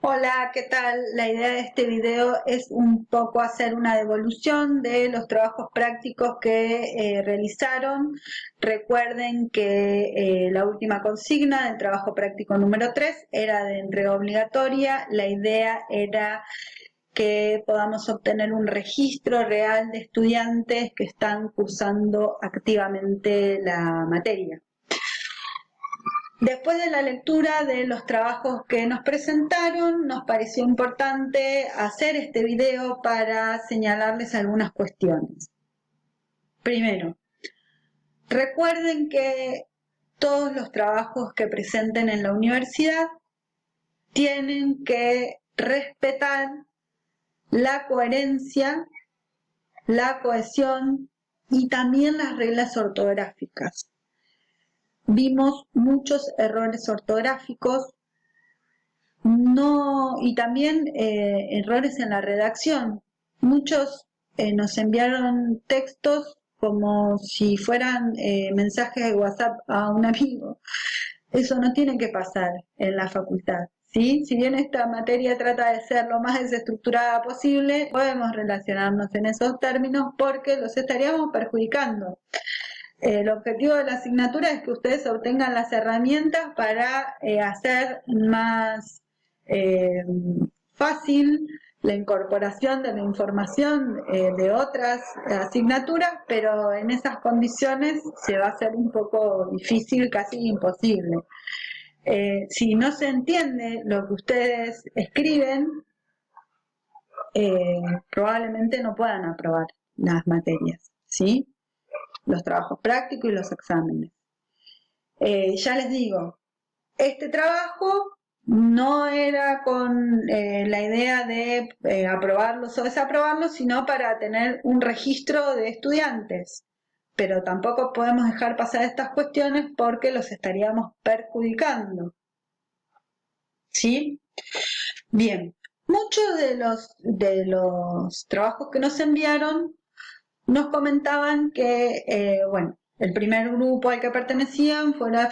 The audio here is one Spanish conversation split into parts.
Hola, ¿qué tal? La idea de este video es un poco hacer una devolución de los trabajos prácticos que realizaron. Recuerden que la última consigna del trabajo práctico número 3 era de entrega obligatoria. La idea era que podamos obtener un registro real de estudiantes que están cursando activamente la materia. Después de la lectura de los trabajos que nos presentaron, nos pareció importante hacer este video para señalarles algunas cuestiones. Primero, recuerden que todos los trabajos que presenten en la universidad tienen que respetar la coherencia, la cohesión y también las reglas ortográficas. Vimos muchos errores ortográficos y también errores en la redacción. Muchos nos enviaron textos como si fueran mensajes de WhatsApp a un amigo. Eso no tiene que pasar en la facultad, ¿sí? Si bien esta materia trata de ser lo más desestructurada posible, podemos relacionarnos en esos términos porque los estaríamos perjudicando. El objetivo de la asignatura es que ustedes obtengan las herramientas para hacer más fácil la incorporación de la información de otras asignaturas, pero en esas condiciones se va a hacer un poco difícil, casi imposible. Si no se entiende lo que ustedes escriben, probablemente no puedan aprobar las materias, ¿sí? Los trabajos prácticos y los exámenes. Ya les digo, este trabajo no era con la idea de aprobarlos o desaprobarlos, sino para tener un registro de estudiantes. Pero tampoco podemos dejar pasar estas cuestiones porque los estaríamos perjudicando. ¿Sí? Bien, muchos de los trabajos que nos enviaron nos comentaban que, el primer grupo al que pertenecieron fue la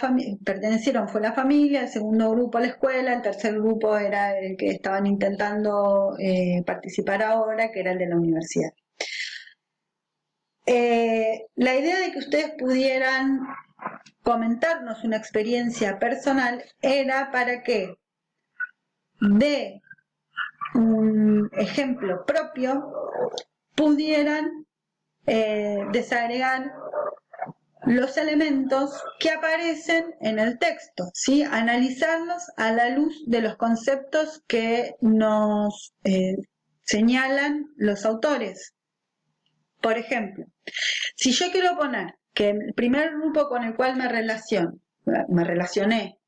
familia, el segundo grupo la escuela, el tercer grupo era el que estaban intentando participar ahora, que era el de la universidad. La idea de que ustedes pudieran comentarnos una experiencia personal era para que de un ejemplo propio pudieran desagregar los elementos que aparecen en el texto, ¿sí? Analizarlos a la luz de los conceptos que nos señalan los autores. Por ejemplo, si yo quiero poner que el primer grupo con el cual me relacioné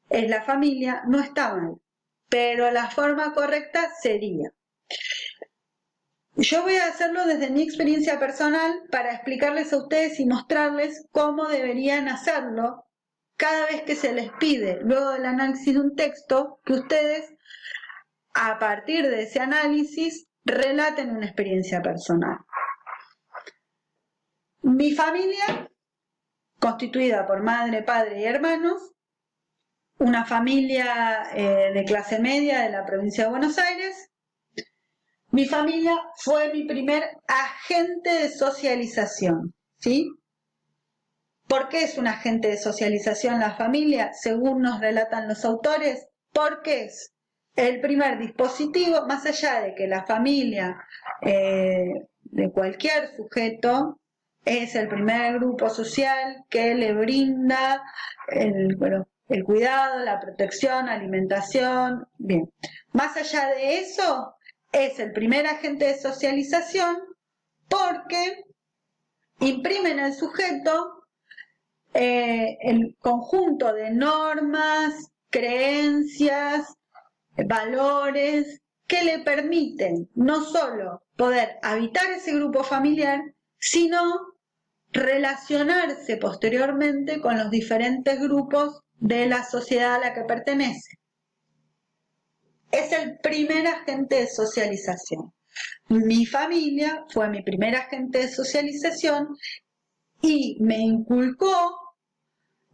es la familia, no está mal, pero la forma correcta sería: yo voy a hacerlo desde mi experiencia personal para explicarles a ustedes y mostrarles cómo deberían hacerlo cada vez que se les pide, luego del análisis de un texto, que ustedes, a partir de ese análisis, relaten una experiencia personal. Mi familia, constituida por madre, padre y hermanos, una familia de clase media de la provincia de Buenos Aires. Mi familia fue mi primer agente de socialización, ¿sí? ¿Por qué es un agente de socialización la familia? Según nos relatan los autores, porque es el primer dispositivo, más allá de que la familia de cualquier sujeto es el primer grupo social que le brinda el cuidado, la protección, alimentación, bien. Más allá de eso, es el primer agente de socialización porque imprime en el sujeto el conjunto de normas, creencias, valores que le permiten no solo poder habitar ese grupo familiar, sino relacionarse posteriormente con los diferentes grupos de la sociedad a la que pertenece. Es el primer agente de socialización. Mi familia fue mi primer agente de socialización y me inculcó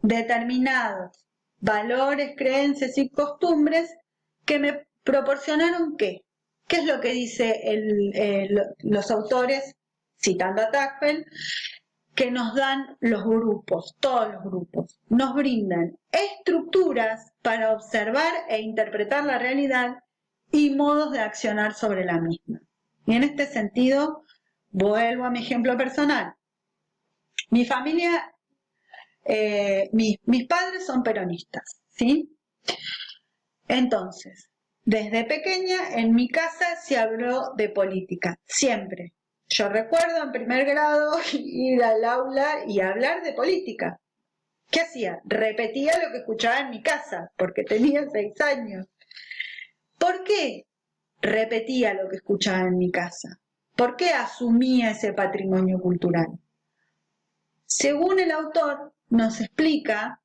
determinados valores, creencias y costumbres que me proporcionaron ¿qué? ¿Qué es lo que dice los autores, citando a Tagfel? Que nos dan los grupos, todos los grupos. Nos brindan estructuras para observar e interpretar la realidad y modos de accionar sobre la misma. Y en este sentido, vuelvo a mi ejemplo personal. Mi familia, mis padres son peronistas, ¿sí? Entonces, desde pequeña en mi casa se habló de política, siempre. Yo recuerdo en primer grado ir al aula y hablar de política. ¿Qué hacía? Repetía lo que escuchaba en mi casa, porque tenía 6 años. ¿Por qué repetía lo que escuchaba en mi casa? ¿Por qué asumía ese patrimonio cultural? Según el autor, nos explica,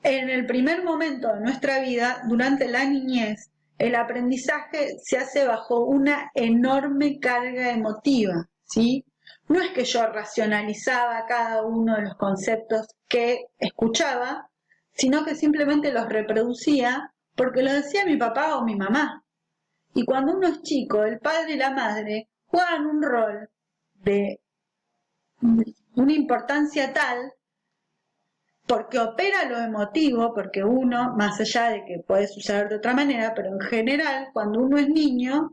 en el primer momento de nuestra vida, durante la niñez, el aprendizaje se hace bajo una enorme carga emotiva, ¿sí? No es que yo racionalizaba cada uno de los conceptos que escuchaba, sino que simplemente los reproducía porque lo decía mi papá o mi mamá. Y cuando uno es chico, el padre y la madre juegan un rol de una importancia tal porque opera lo emotivo, porque uno, más allá de que puede suceder de otra manera, pero en general, cuando uno es niño,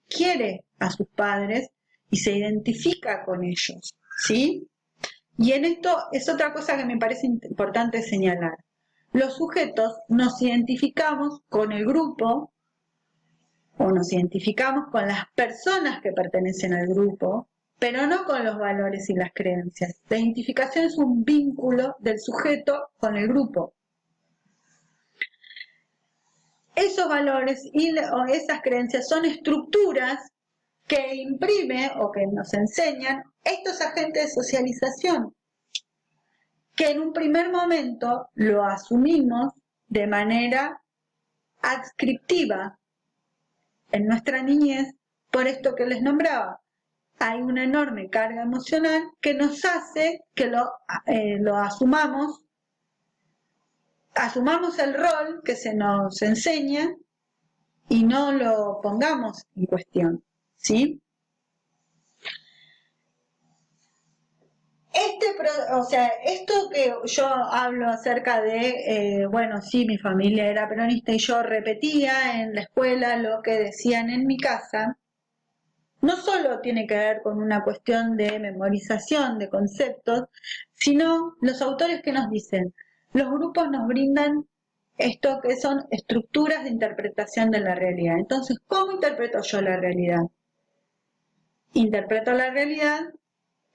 quiere a sus padres y se identifica con ellos, ¿sí? Y en esto es otra cosa que me parece importante señalar. Los sujetos nos identificamos con el grupo o nos identificamos con las personas que pertenecen al grupo, pero no con los valores y las creencias. La identificación es un vínculo del sujeto con el grupo. Esos valores o esas creencias son estructuras que imprime o que nos enseñan estos agentes de socialización, que en un primer momento lo asumimos de manera adscriptiva en nuestra niñez, por esto que les nombraba. Hay una enorme carga emocional que nos hace que lo asumamos el rol que se nos enseña y no lo pongamos en cuestión, ¿sí? Esto que yo hablo acerca de, bueno, sí, mi familia era peronista y yo repetía en la escuela lo que decían en mi casa, no solo tiene que ver con una cuestión de memorización de conceptos, sino los autores que nos dicen, los grupos nos brindan esto que son estructuras de interpretación de la realidad. Entonces, ¿cómo interpreto yo la realidad? Interpreto la realidad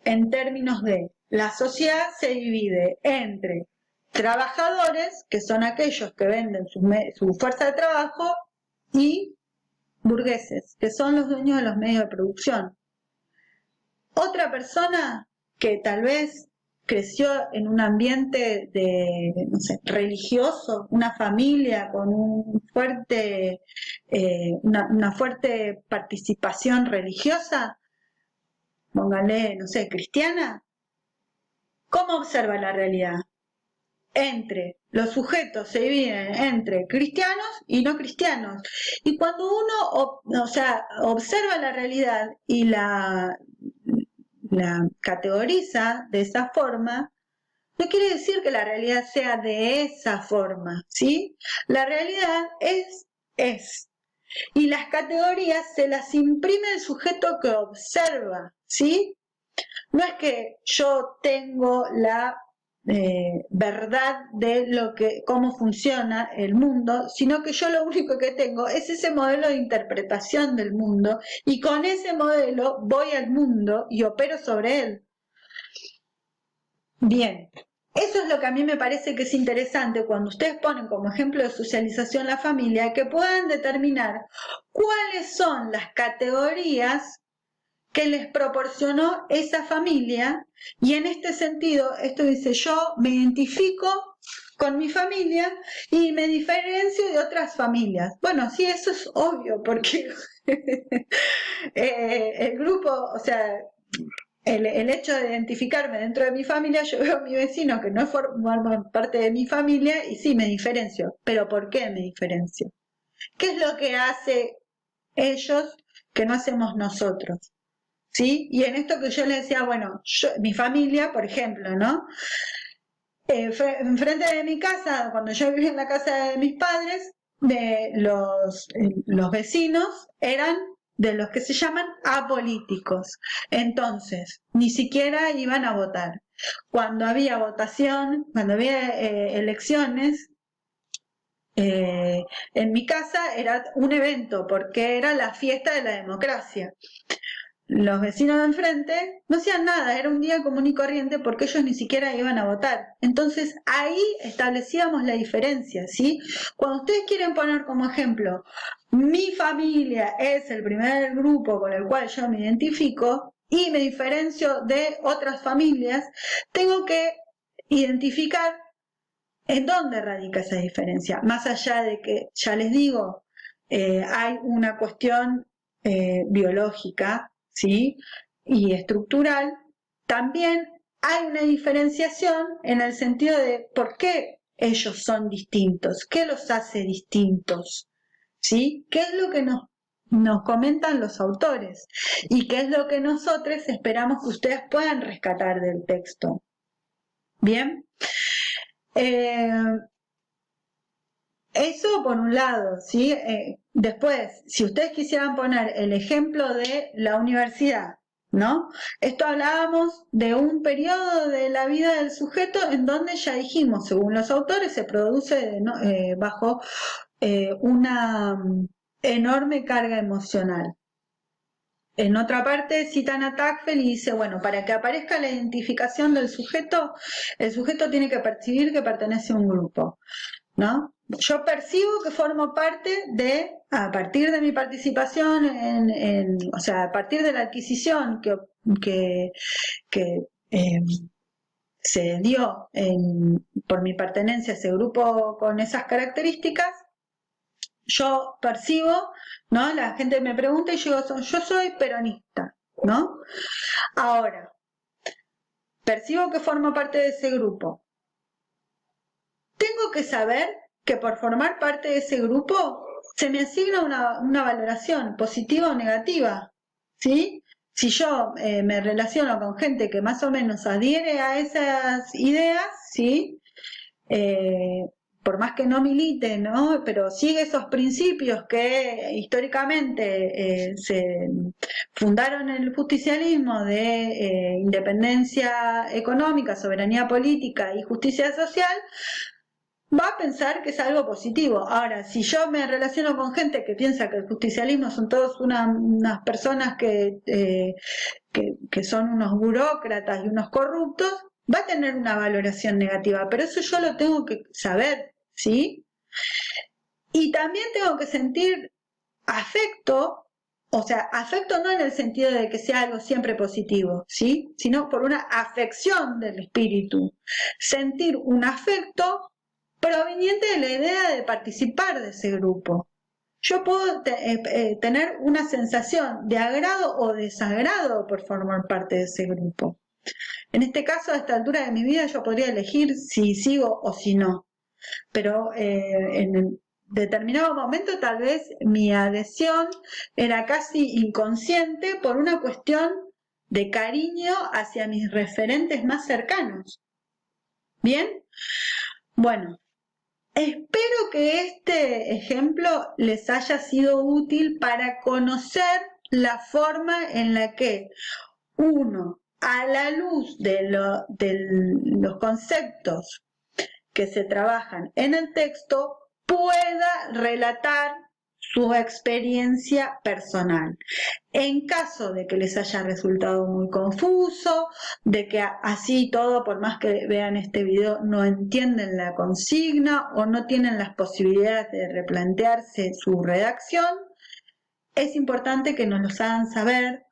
en términos de la sociedad se divide entre trabajadores, que son aquellos que venden su fuerza de trabajo, y burgueses, que son los dueños de los medios de producción. Otra persona que tal vez creció en un ambiente de, no sé, religioso, una familia con una fuerte participación religiosa, póngale, no sé, cristiana, ¿cómo observa la realidad? Los sujetos se dividen entre cristianos y no cristianos. Y cuando uno observa la realidad y la categoriza de esa forma, no quiere decir que la realidad sea de esa forma, ¿sí? La realidad es. Y las categorías se las imprime el sujeto que observa, ¿sí? No es que yo tengo la verdad de cómo funciona el mundo, sino que yo lo único que tengo es ese modelo de interpretación del mundo y con ese modelo voy al mundo y opero sobre él. Bien, eso es lo que a mí me parece que es interesante cuando ustedes ponen como ejemplo de socialización la familia, que puedan determinar cuáles son las categorías que les proporcionó esa familia, y en este sentido, esto dice, yo me identifico con mi familia y me diferencio de otras familias. Bueno, sí, eso es obvio, porque el grupo, el hecho de identificarme dentro de mi familia, yo veo a mi vecino que no forma parte de mi familia y sí me diferencio. ¿Pero por qué me diferencio? ¿Qué es lo que hace ellos que no hacemos nosotros? ¿Sí? Y en esto que yo les decía, bueno, mi familia, por ejemplo, ¿no? Enfrente de mi casa, cuando yo vivía en la casa de mis padres, los vecinos eran de los que se llaman apolíticos. Entonces, ni siquiera iban a votar. Cuando había votación, cuando había elecciones, en mi casa era un evento porque era la fiesta de la democracia. Los vecinos de enfrente no hacían nada, era un día común y corriente porque ellos ni siquiera iban a votar. Entonces ahí establecíamos la diferencia, ¿sí? Cuando ustedes quieren poner como ejemplo, mi familia es el primer grupo con el cual yo me identifico y me diferencio de otras familias, tengo que identificar en dónde radica esa diferencia. Más allá de que, ya les digo, hay una cuestión biológica, ¿sí? Y estructural, también hay una diferenciación en el sentido de por qué ellos son distintos, qué los hace distintos, ¿sí? ¿Qué es lo que nos comentan los autores? Y qué es lo que nosotros esperamos que ustedes puedan rescatar del texto. ¿Bien? Eso por un lado, ¿sí? Después, si ustedes quisieran poner el ejemplo de la universidad, ¿no? Esto hablábamos de un periodo de la vida del sujeto en donde ya dijimos, según los autores, se produce bajo una enorme carga emocional. En otra parte citan a Tagfel y dice, bueno, para que aparezca la identificación del sujeto, el sujeto tiene que percibir que pertenece a un grupo, ¿no? Yo percibo que formo parte a partir de mi participación, o sea, a partir de la adquisición que se dio por mi pertenencia a ese grupo con esas características, yo percibo, ¿no? La gente me pregunta y yo digo, yo soy peronista, ¿no? Ahora, percibo que formo parte de ese grupo. Tengo que saber que por formar parte de ese grupo se me asigna una valoración positiva o negativa, ¿sí? Si yo me relaciono con gente que más o menos adhiere a esas ideas, ¿sí? Por más que no milite, ¿no? Pero sigue esos principios que históricamente se fundaron en el justicialismo de independencia económica, soberanía política y justicia social, va a pensar que es algo positivo. Ahora, si yo me relaciono con gente que piensa que el justicialismo son todos unas personas que son unos burócratas y unos corruptos, va a tener una valoración negativa, pero eso yo lo tengo que saber, ¿sí? Y también tengo que sentir afecto, o sea, afecto no en el sentido de que sea algo siempre positivo, ¿sí? Sino por una afección del espíritu. Sentir un afecto proveniente de la idea de participar de ese grupo. Yo puedo tener una sensación de agrado o desagrado por formar parte de ese grupo. En este caso, a esta altura de mi vida, yo podría elegir si sigo o si no. Pero en determinado momento, tal vez mi adhesión era casi inconsciente por una cuestión de cariño hacia mis referentes más cercanos. ¿Bien? Bueno. Espero que este ejemplo les haya sido útil para conocer la forma en la que uno, a la luz de los conceptos que se trabajan en el texto, pueda relatar su experiencia personal. En caso de que les haya resultado muy confuso, de que así todo, por más que vean este video, no entienden la consigna o no tienen las posibilidades de replantearse su redacción, es importante que nos los hagan saber,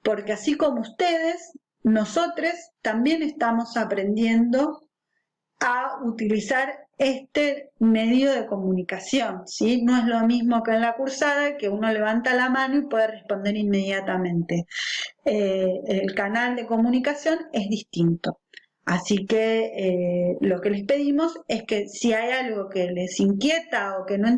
porque así como ustedes, nosotros también estamos aprendiendo a utilizar este medio de comunicación, ¿sí? No es lo mismo que en la cursada, que uno levanta la mano y puede responder inmediatamente. El canal de comunicación es distinto. Así que lo que les pedimos es que si hay algo que les inquieta o que no